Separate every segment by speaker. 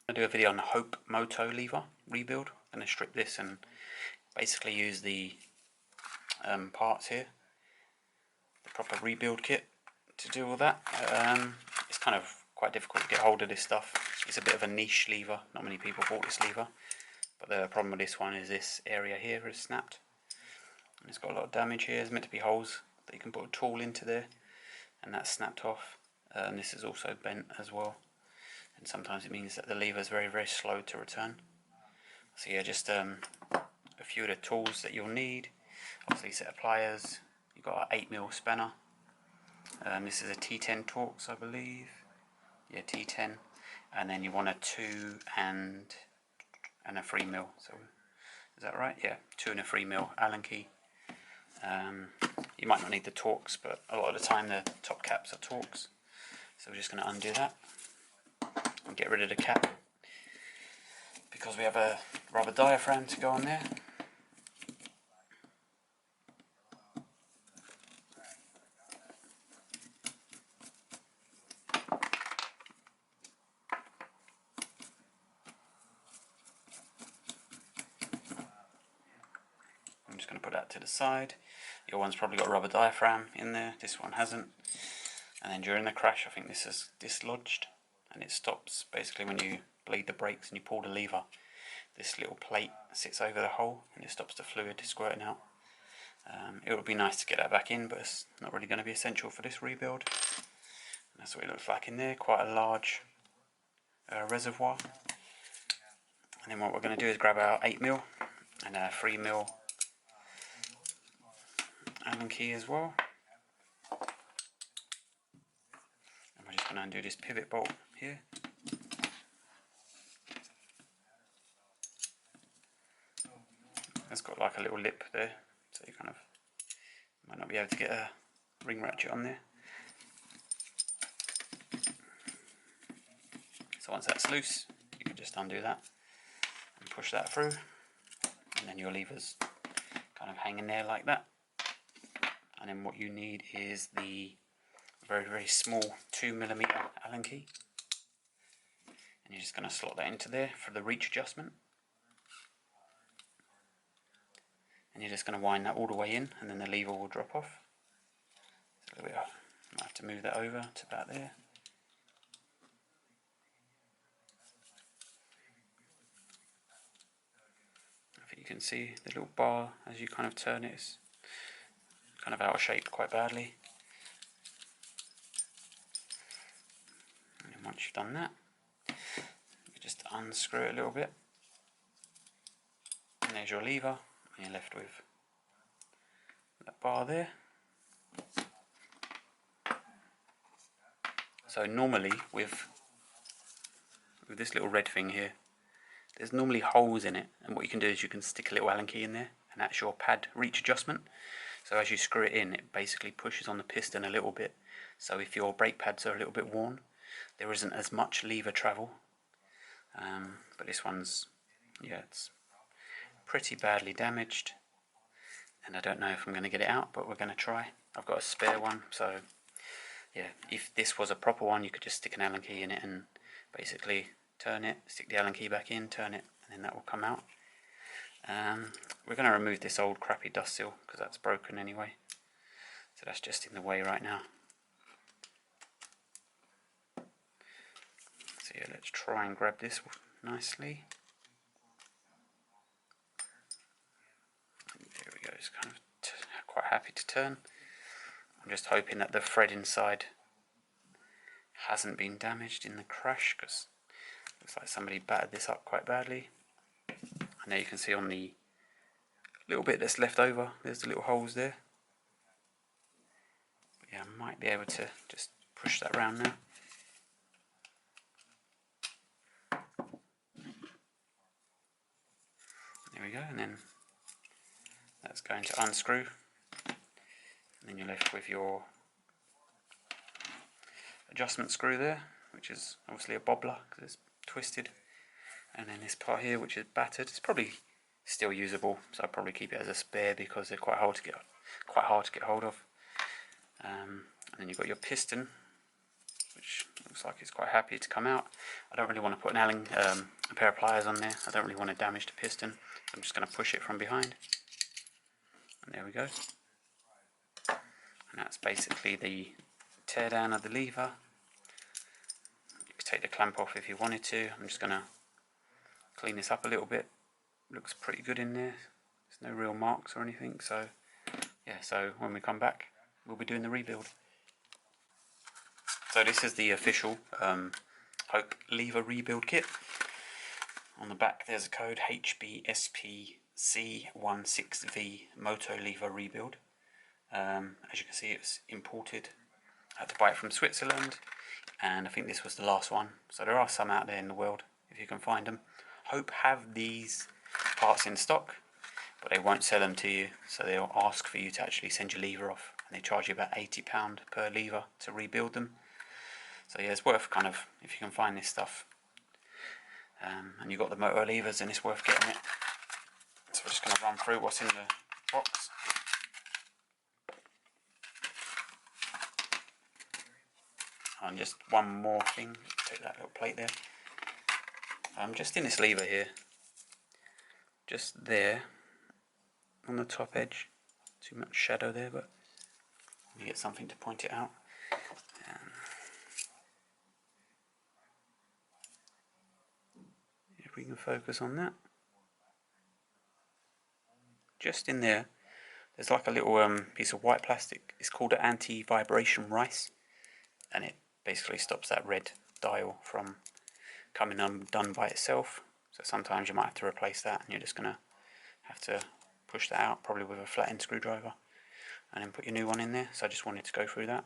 Speaker 1: I'm going to do a video on the Moto lever rebuild. I'm going to strip this and basically use the parts here, the proper rebuild kit, to do all that. It's kind of quite difficult to get hold of this stuff. It's a bit of a niche lever, not many people bought this lever, but the problem with this one is this area here is snapped and it's got a lot of damage here. There's meant to be holes that you can put a tool into there, and that's snapped off. This is also bent as well, and sometimes it means that the lever is very, very slow to return. So yeah, just a few of the tools that you'll need. Obviously, a set of pliers. You've got an 8mm spanner. This is a T10 Torx, I believe. Yeah, T10. And then you want a 2 and a 3mm. So is that right? Yeah, 2 and a 3mm Allen key. You might not need the Torx, but a lot of the time the top caps are Torx. So we're just going to undo that and get rid of the cap, because we have a rubber diaphragm to go on there. I'm just going to put that to the side. Your one's probably got a rubber diaphragm in there, this one hasn't. And then during the crash, I think this is dislodged, and it stops basically when you bleed the brakes and you pull the lever. This little plate sits over the hole and it stops the fluid squirting out. It would be nice to get that back in, but it's not really going to be essential for this rebuild. And that's what it looks like in there, quite a large reservoir. And then what we're going to do is grab our 8mm and our 3mm Allen key as well. And we're just going to undo this pivot bolt here. It's got like a little lip there, so you kind of might not be able to get a ring ratchet on there. So once that's loose, you can just undo that and push that through, and then your lever's kind of hanging there like that. And then what you need is the very, very small 2mm Allen key, and you're just going to slot that into there for the reach adjustment. And you're just going to wind that all the way in, and then the lever will drop off. So I might have to move that over to about there. I think you can see the little bar as you kind of turn it is kind of out of shape quite badly. And then once you've done that, you just unscrew it a little bit. And there's your lever, and you're left with that bar there. So normally with this little red thing here, there's normally holes in it, and what you can do is you can stick a little Allen key in there, and that's your pad reach adjustment. So as you screw it in, it basically pushes on the piston a little bit. So if your brake pads are a little bit worn, there isn't as much lever travel. But this one's, yeah, it's pretty badly damaged, and I don't know if I'm going to get it out, but we're going to try. I've got a spare one, so yeah, if this was a proper one, you could just stick an Allen key in it and basically turn it, stick the Allen key back in, turn it, and then that will come out. We're going to remove this old crappy dust seal because that's broken anyway, so that's just in the way right now. So yeah, let's try and grab this nicely. There we go, it's kind of quite happy to turn. I'm just hoping that the thread inside hasn't been damaged in the crash, because it looks like somebody battered this up quite badly. And there you can see on the little bit that's left over, there's the little holes there. But yeah, I might be able to just push that around now. There we go, and then that's going to unscrew. And then you're left with your adjustment screw there, which is obviously a bobbler because it's twisted. And then this part here, which is battered, it's probably still usable, so I'll probably keep it as a spare because they're quite hard to get hold of. And then you've got your piston, which looks like it's quite happy to come out. I don't really want to put a pair of pliers on there. I don't really want to damage the piston. I'm just going to push it from behind. And there we go. And that's basically the tear down of the lever. You could take the clamp off if you wanted to. I'm just going to clean this up a little bit. Looks pretty good in there. There's no real marks or anything. So yeah, so when we come back, we'll be doing the rebuild. So this is the official Hope lever rebuild kit. On the back there's a code HBSPC16V Moto lever rebuild. As you can see, it's imported. I had to buy it from Switzerland, and I think this was the last one. So there are some out there in the world if you can find them. Hope have these parts in stock, but they won't sell them to you, so they'll ask for you to actually send your lever off, and they charge you about £80 per lever to rebuild them. So yeah, it's worth kind of, if you can find this stuff, and you've got the Moto levers, then it's worth getting it. So we're just going to run through what's in the box. And just one more thing, take that little plate there. Just in this lever here, just there on the top edge, too much shadow there, but you get something to point it out. If we can focus on that, just in there, there's like a little piece of white plastic. It's called an anti-vibration rice, and it basically stops that red dial from coming undone by itself. So sometimes you might have to replace that, and you're just going to have to push that out, probably with a flat-end screwdriver, and then put your new one in there. So I just wanted to go through that.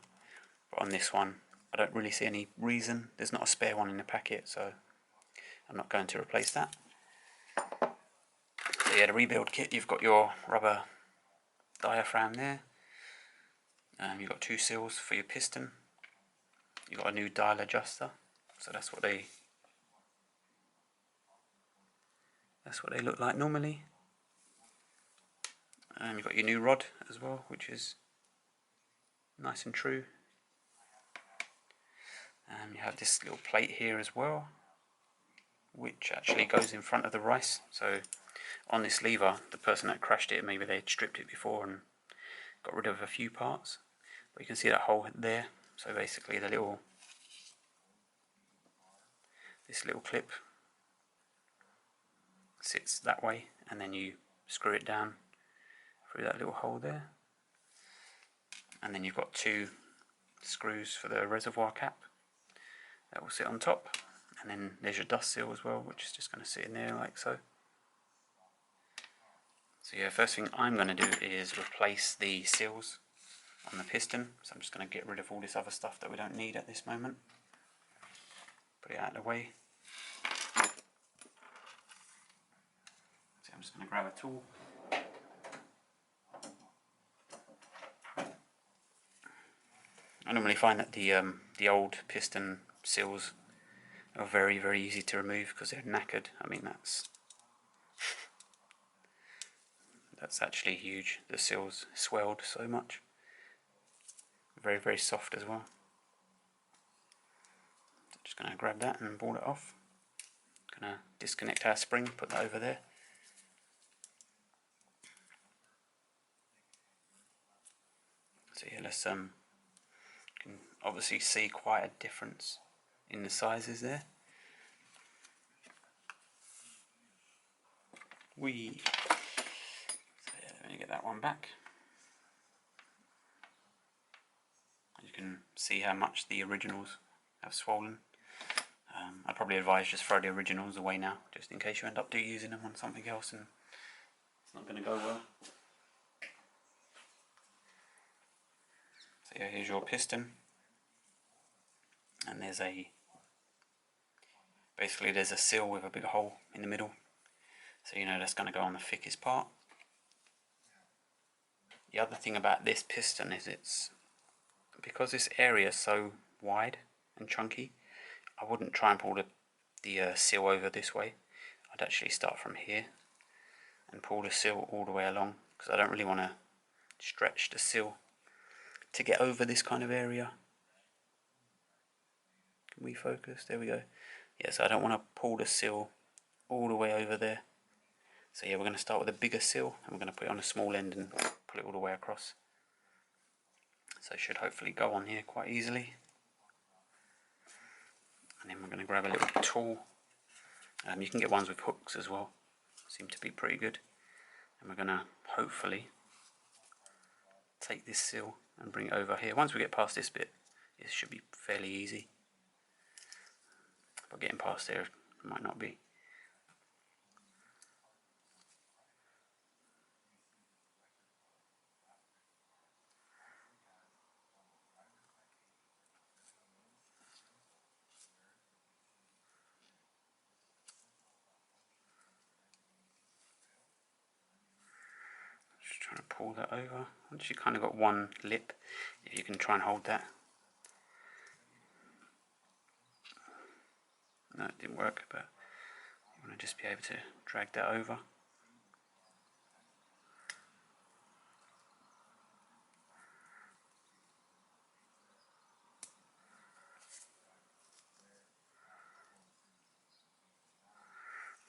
Speaker 1: But on this one, I don't really see any reason. There's not a spare one in the packet, so I'm not going to replace that. So yeah, the rebuild kit, you've got your rubber diaphragm there. You've got two seals for your piston. You've got a new dial adjuster. So that's what they look like normally. You've got your new rod as well, which is nice and true. You have this little plate here as well, which actually goes in front of the rice. So on this lever, the person that crashed it, maybe they'd stripped it before and got rid of a few parts. But you can see that hole there. So basically this little clip sits that way, and then you screw it down through that little hole there. And then you've got two screws for the reservoir cap that will sit on top, and then there's your dust seal as well, which is just going to sit in there like so. So yeah, first thing I'm going to do is replace the seals on the piston. So I'm just going to get rid of all this other stuff that we don't need at this moment. Put it out of the way. So I'm just going to grab a tool. I normally find that the old piston seals are very, very easy to remove because they're knackered. I mean, that's actually huge. The seals swelled so much. Very, very soft as well. So just going to grab that and ball it off. Going to disconnect our spring, put that over there. So yeah, let's you can obviously see quite a difference in the sizes there. So yeah, let me get that one back. You can see how much the originals have swollen. I'd probably advise just throw the originals away now, just in case you end up using them on something else and it's not going to go well. So yeah, here's your piston, and basically there's a seal with a big hole in the middle, so you know that's going to go on the thickest part. The other thing about this piston is because this area is so wide and chunky, I wouldn't try and pull the seal over this way. I'd actually start from here and pull the seal all the way along, because I don't really want to stretch the seal to get over this kind of area. Can we focus? There we go. Yeah, so I don't want to pull the seal all the way over there. So yeah, we're going to start with a bigger seal and we're going to put it on a small end and pull it all the way across. So it should hopefully go on here quite easily. And then we're going to grab a little tool. You can get ones with hooks as well. Seem to be pretty good. And we're going to hopefully take this seal and bring it over here. Once we get past this bit, it should be fairly easy. But getting past there, it might not be. Just trying to pull that over. Once you kind of got one lip, if you can try and hold that. No, it didn't work, but you want to just be able to drag that over.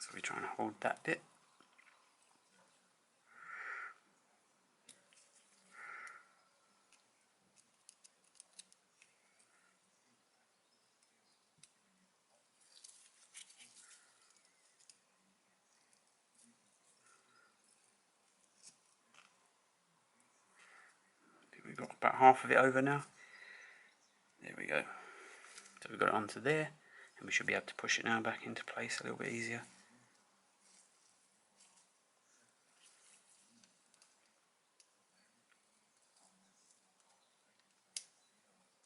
Speaker 1: So we try and hold that bit. We've got about half of it over now. There we go. So we've got it onto there, and we should be able to push it now back into place a little bit easier.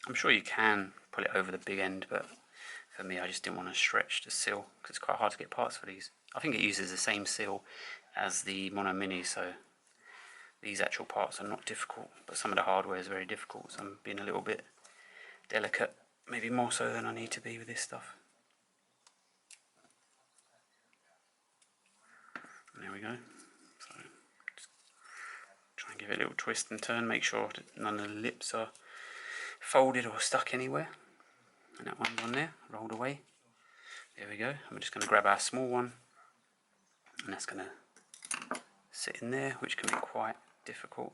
Speaker 1: I'm sure you can pull it over the big end, but for me I just didn't want to stretch the seal because it's quite hard to get parts for these. I think it uses the same seal as the Mono Mini, so these actual parts are not difficult, but some of the hardware is very difficult, so I'm being a little bit delicate, maybe more so than I need to be with this stuff. There we go. So just try and give it a little twist and turn, make sure that none of the lips are folded or stuck anywhere. And that one's on there, rolled away. There we go. And we're just going to grab our small one, and that's going to sit in there, which can be quite difficult.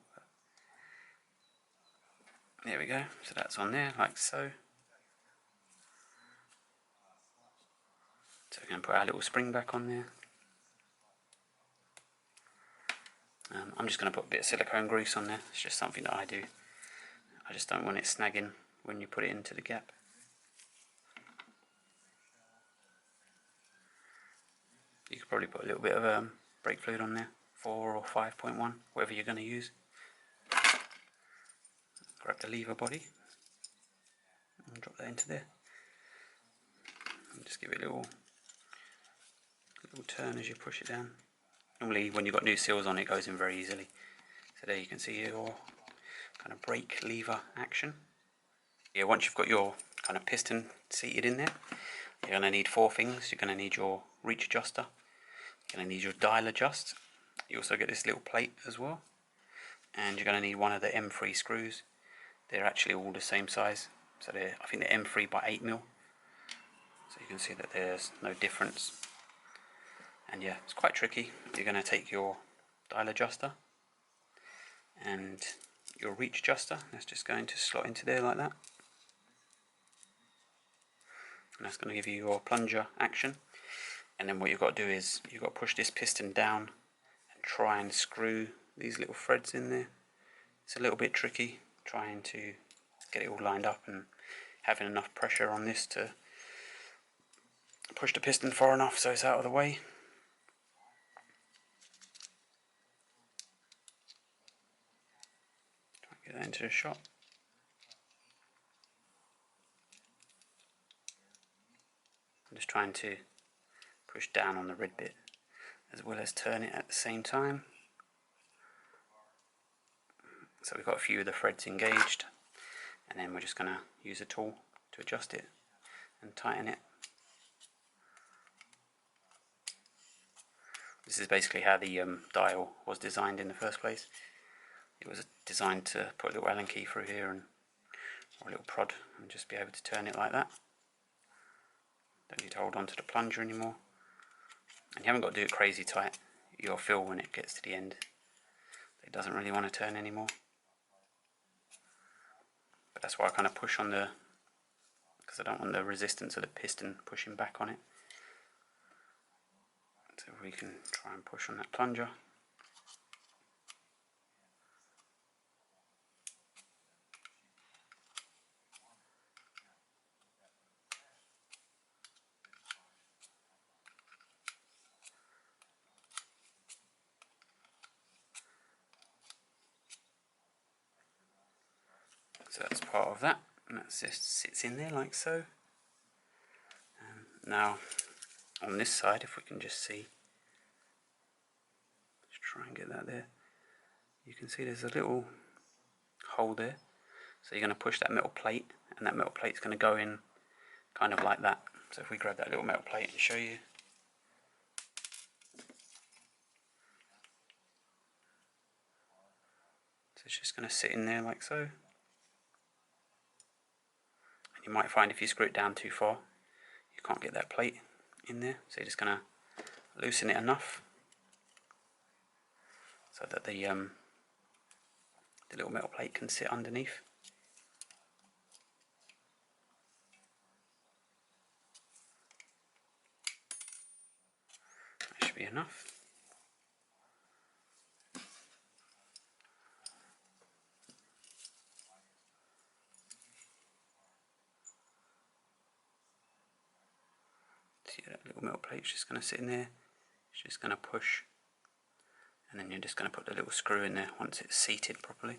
Speaker 1: There we go. So that's on there, like so. So we're going to put our little spring back on there. I'm just going to put a bit of silicone grease on there. It's just something that I do. I just don't want it snagging when you put it into the gap. You could probably put a little bit of brake fluid on there, 4 or 5.1, whatever you're going to use. Grab the lever body and drop that into there. And just give it a little turn as you push it down. Normally when you've got new seals on, it goes in very easily. So there you can see your kind of brake lever action. Yeah, once you've got your kind of piston seated in there, you're going to need 4 things. You're going to need your reach adjuster, you're going to need your dial adjust, you also get this little plate as well, and you're going to need one of the M3 screws. They're actually all the same size, so I think they're M3 by 8mm, so you can see that there's no difference. And yeah, it's quite tricky. You're going to take your dial adjuster and your reach adjuster, that's just going to slot into there like that, and that's going to give you your plunger action. And then what you've got to do is you've got to push this piston down and try and screw these little threads in there. It's a little bit tricky trying to get it all lined up and having enough pressure on this to push the piston far enough so it's out of the way. Try and get that into the shot. I'm just trying to push down on the red bit as well as turn it at the same time. So we've got a few of the threads engaged, and then we're just going to use a tool to adjust it and tighten it. This is basically how the dial was designed in the first place. It was designed to put a little Allen key through here and or a little prod and just be able to turn it like that. Don't need to hold on to the plunger anymore. And you haven't got to do it crazy tight. You'll feel when it gets to the end it doesn't really want to turn anymore. But that's why I kind of push on the, because I don't want the resistance of the piston pushing back on it. So we can try and push on that plunger. So that's part of that, and that just sits in there like so. Now on this side, if we can just see, let's try and get that there. You can see there's a little hole there. So you're going to push that metal plate, and that metal plate's going to go in kind of like that. So if we grab that little metal plate and show you. So it's just going to sit in there like so. And you might find if you screw it down too far, you can't get that plate in there. So you're just going to loosen it enough so that the little metal plate can sit underneath. That should be enough. See that little metal plate's just going to sit in there. It's just going to push, and then you're just going to put the little screw in there once it's seated properly.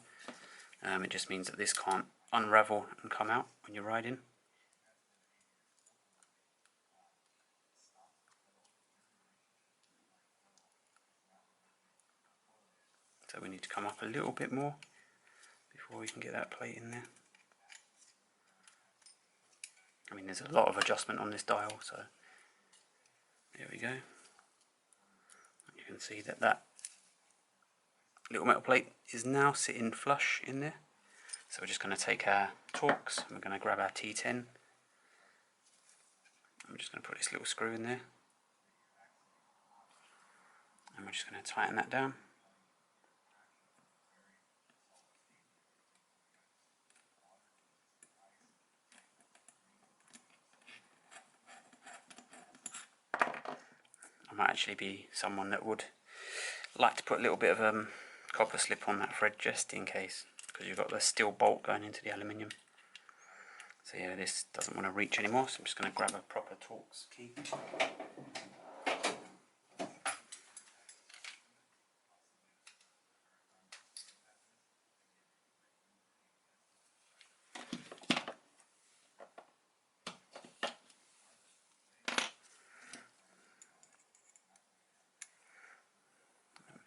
Speaker 1: It just means that this can't unravel and come out when you're riding. So we need to come up a little bit more before we can get that plate in there. I mean, there's a lot of adjustment on this dial, so there we go. You can see that that little metal plate is now sitting flush in there. So we're just going to take our Torx and we're going to grab our T10. And we're just going to put this little screw in there. And we're just going to tighten that down. I might actually be someone that would like to put a little bit of copper slip on that thread just in case, because you've got the steel bolt going into the aluminium. So yeah, this doesn't want to reach anymore, so I'm just going to grab a proper Torx key.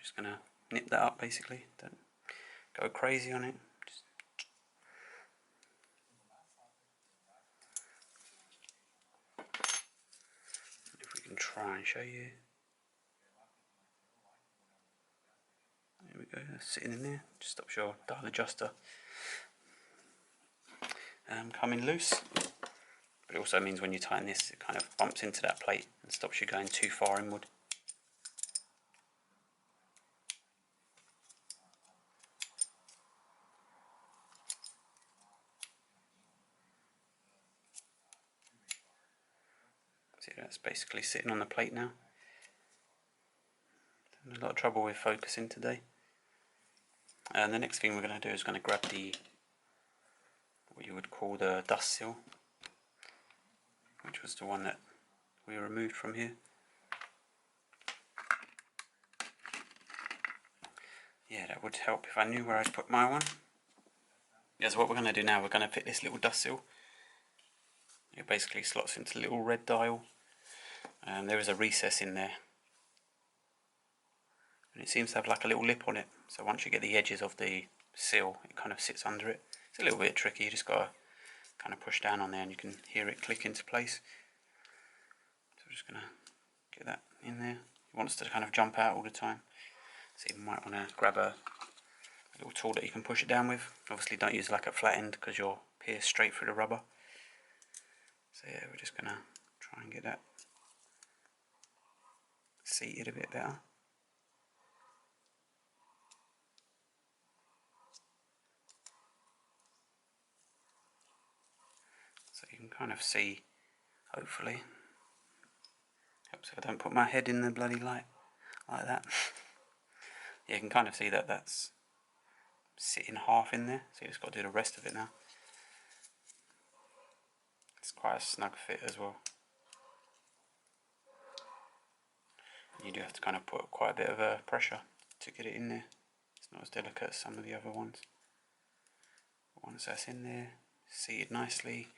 Speaker 1: Just going to nip that up basically, don't go crazy on it. If we can try and show you. There we go, that's sitting in there, just stops your dial adjuster coming loose. But it also means when you tighten this, it kind of bumps into that plate and stops you going too far inward. See, that's basically sitting on the plate now. Having a lot of trouble with focusing today. And the next thing we're going to do is going to grab the, what you would call the dust seal, which was the one that we removed from here. Yeah, that would help if I knew where I'd put my one. Yeah, so what we're going to do now, we're going to fit this little dust seal. It basically slots into a little red dial. There is a recess in there. And it seems to have like a little lip on it. So once you get the edges of the seal, it kind of sits under it. It's a little bit tricky, you just got to kind of push down on there and you can hear it click into place. So we're just going to get that in there. It wants to kind of jump out all the time. So you might want to grab a little tool that you can push it down with. Obviously don't use like a flat end because you'll pierce straight through the rubber. So yeah, we're just going to try Try and get that seated a bit better. So you can kind of see, hopefully, helps if I don't put my head in the bloody light like that. You can kind of see that that's sitting half in there, so you just got to do the rest of it now. It's quite a snug fit as well. You do have to kind of put quite a bit of pressure to get it in there. It's not as delicate as some of the other ones. Once that's in there, seated nicely,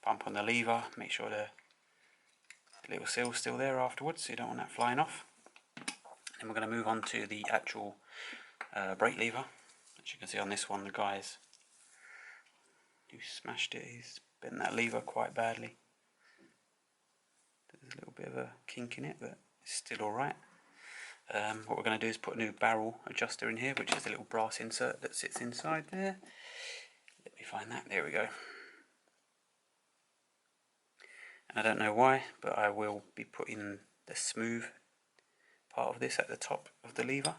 Speaker 1: pump on the lever, make sure the little seal's still there afterwards, so you don't want that flying off. Then we're going to move on to the actual brake lever. As you can see on this one, the guys who smashed it, he's bent that lever quite badly. There's a little bit of a kink in it, but it's still alright. What we're going to do is put a new barrel adjuster in here, which is a little brass insert that sits inside there. Let me find that, there we go. And I don't know why, but I will be putting the smooth part of this at the top of the lever.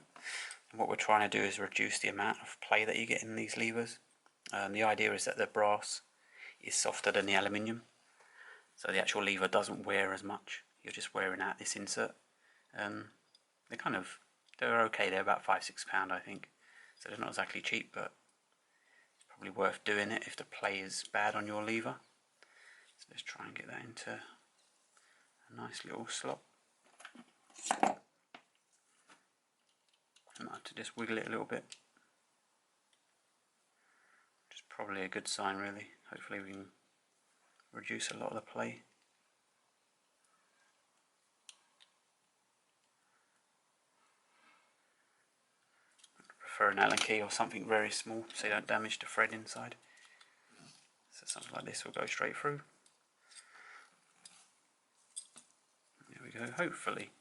Speaker 1: And what we're trying to do is reduce the amount of play that you get in these levers. The idea is that the brass is softer than the aluminium, so the actual lever doesn't wear as much. You're just wearing out this insert. They're okay, they're about £5–6 I think, so they're not exactly cheap, but it's probably worth doing it if the play is bad on your lever. So let's try and get that into a nice little slot. I might have to just wiggle it a little bit, which is probably a good sign really. Hopefully we can reduce a lot of the play. For an Allen key or something very small, so you don't damage the thread inside. So something like this will go straight through. There we go. Hopefully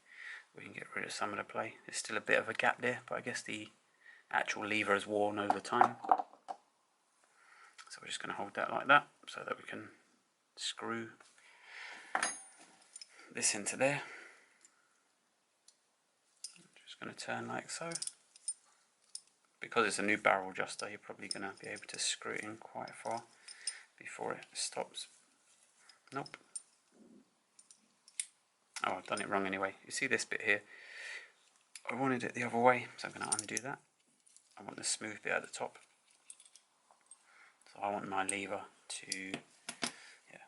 Speaker 1: we can get rid of some of the play. There's still a bit of a gap there, but I guess the actual lever has worn over time. So we're just going to hold that like that, so that we can screw this into there. Just going to turn like so. Because it's a new barrel adjuster, you're probably going to be able to screw it in quite far before it stops. Nope. Oh, I've done it wrong anyway. You see this bit here? I wanted it the other way, so I'm going to undo that. I want the smooth bit at the top. So I want my lever to,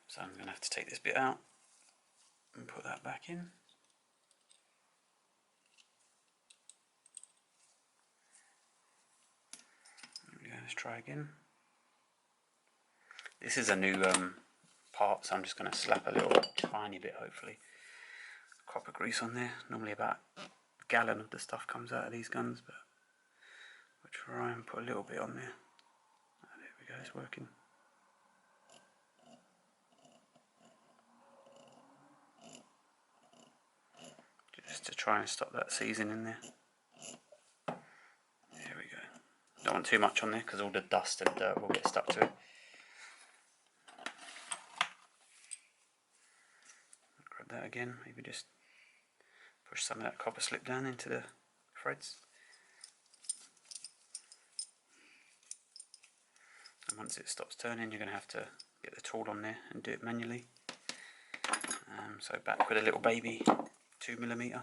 Speaker 1: so I'm going to have to take this bit out and put that back in. Let's try again. This is a new part, so I'm just going to slap a little tiny bit, hopefully, copper grease on there. Normally about a gallon of the stuff comes out of these guns, but we'll try and put a little bit on there. Oh, there we go, it's working. Just to try and stop that seizing in there. There we go. Don't want too much on there because all the dust and dirt will get stuck to it. Grab that again, maybe just push some of that copper slip down into the threads. And once it stops turning, you're going to have to get the tool on there and do it manually. So back with a little baby 2mm.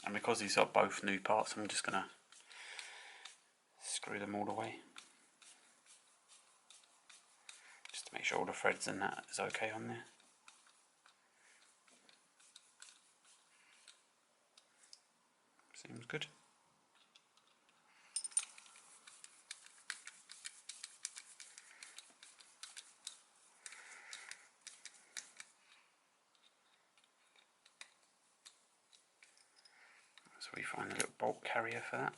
Speaker 1: And because these are both new parts, I'm just going to screw them all the way. Just to make sure all the threads and that is okay on there. Seems good. So we find a little bolt carrier for that.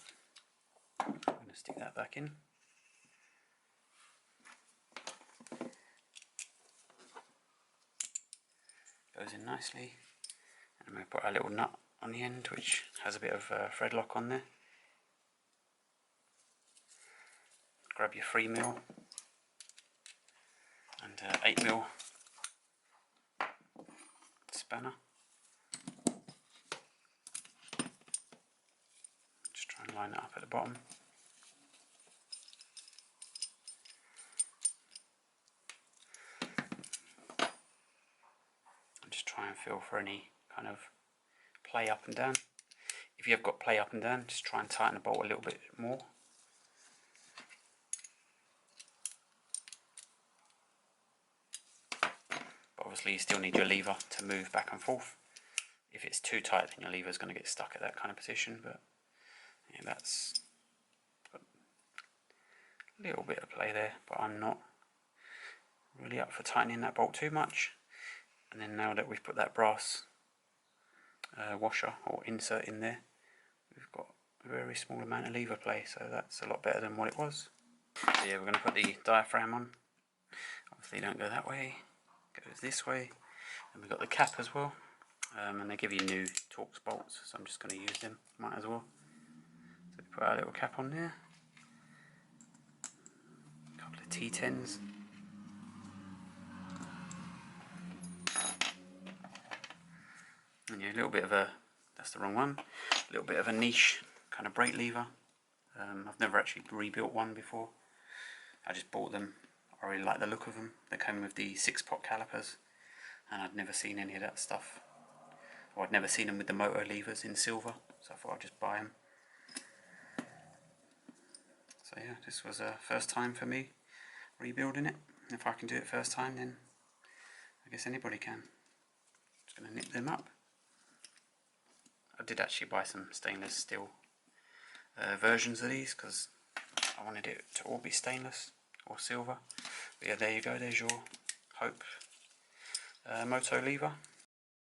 Speaker 1: I'm going to stick that back in. Goes in nicely. And I'm going to put a little nut on the end which has a bit of thread lock on there. grab your 3mm and 8mm spanner. Just try and line it up at the bottom. And just try and feel for any kind of play up and down. If you've got play up and down, just try and tighten the bolt a little bit more. But obviously you still need your lever to move back and forth. If it's too tight, then your lever is going to get stuck at that kind of position. But yeah, that's got a little bit of play there, but I'm not really up for tightening that bolt too much. And then now that we've put that brass washer or insert in there, we've got a very small amount of lever play, so that's a lot better than what it was. So yeah, we're going to put the diaphragm on. Obviously don't go that way, it goes this way. And we've got the cap as well, and they give you new Torx bolts, so I'm just going to use them, might as well. So we put our little cap on there, a couple of T10s. And yeah, a little bit of a, that's the wrong one, a little bit of a niche kind of brake lever. I've never actually rebuilt one before. I just bought them. I really like the look of them. They came with the 6-pot calipers, and I'd never seen any of that stuff. Or I'd never seen them with the Moto levers in silver, so I thought I'd just buy them. So yeah, this was a first time for me rebuilding it. If I can do it first time, then I guess anybody can. Just going to nip them up. I did actually buy some stainless steel versions of these because I wanted it to all be stainless or silver. But yeah, there you go, there's your Hope Moto lever.